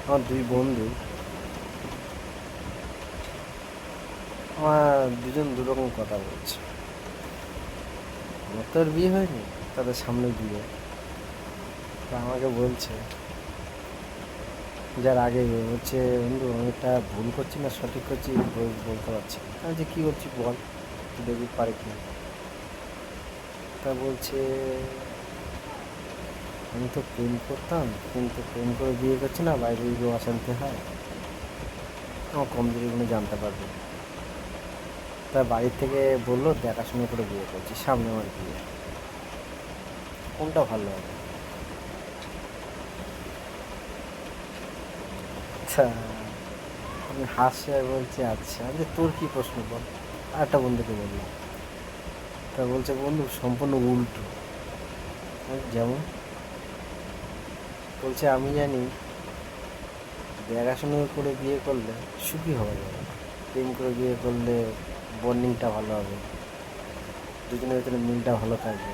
আমার দুই বন্ধু, আমার দুজন দুরকম কথা বলছে। আমার তো আর বিয়ে হয়নি, তাদের সামনে বিয়ে। তা আমাকে বলছে, যার আগে বিয়ে, বলছে বন্ধু আমি একটা ভুল করছি না সঠিক করছি বলতে পারছি না। আমি যে কী করছি বল, দেখি পারে কি। তা বলছে, আমি তো প্রেম করতাম, কিন্তু প্রেম করে বিয়ে করছি না, বাইরে গিয়ে অশান্তি হয়, আমার কমজোরি গুলো জানতে পারবে। তার বাড়ির থেকে বললো দেখাশোনা করে বিয়ে করছি, সামনে আমার বিয়ে, কোনটা ভালো হবে? আচ্ছা, আমি হাসি আর বলছি আচ্ছা, আমি তোর কি প্রশ্ন বল। আর একটা বন্ধুকে বললাম, তা বলছে বন্ধু সম্পূর্ণ উল্টো। যেমন, বলছে আমি জানি দেখাশোনা করে বিয়ে করলে সুখী হওয়া যাবে, প্রেম করে বিয়ে করলে বন্ডিংটা ভালো হবে, দুজনের ভিতরে মিলটা ভালো থাকবে,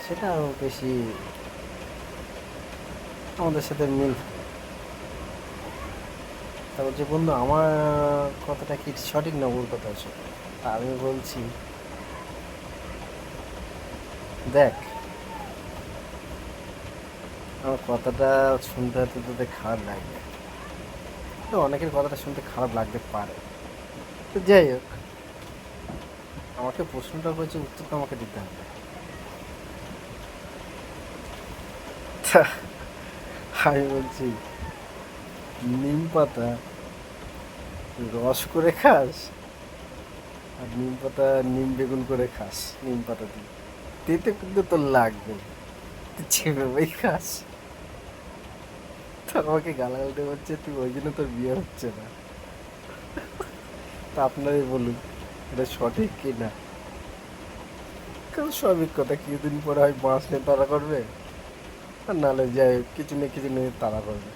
সেটা আরও বেশি আমাদের সাথে মিল। তা বলছে বন্ধু আমার কথাটা কি সঠিক না ওর কথা সঠিক? আমি বলছি দেখ, আমার কথাটা শুনতে হয়তো তোদের খারাপ লাগবে, তো অনেকের কথাটা শুনতে খারাপ লাগতে পারে, তো যাই হোক, আমাকে প্রশ্নটা করেছে, উত্তর তো আমাকে দিতে হবে। তা আমি বলছি, নিম পাতা রস করে খাস, আর নিম পাতা নিম বেগুন করে খাস, নিম পাতা দিয়ে তেতে কিন্তু তোর লাগবে, তুই চেপে বই খাস। তো আমাকে গালাগাল দিয়ে বলছে তুই ওই জন্য তোর বিয়ে হচ্ছে না। তা আপনারাই বলুন, এটা সঠিক কি না? কারণ সবই কথা, কিছুদিন পরে হয় বাঁশ নিয়ে তাড়া করবে, আর নাহলে যাই হোক কিছু না কিছু নিয়ে তাড়া করবে।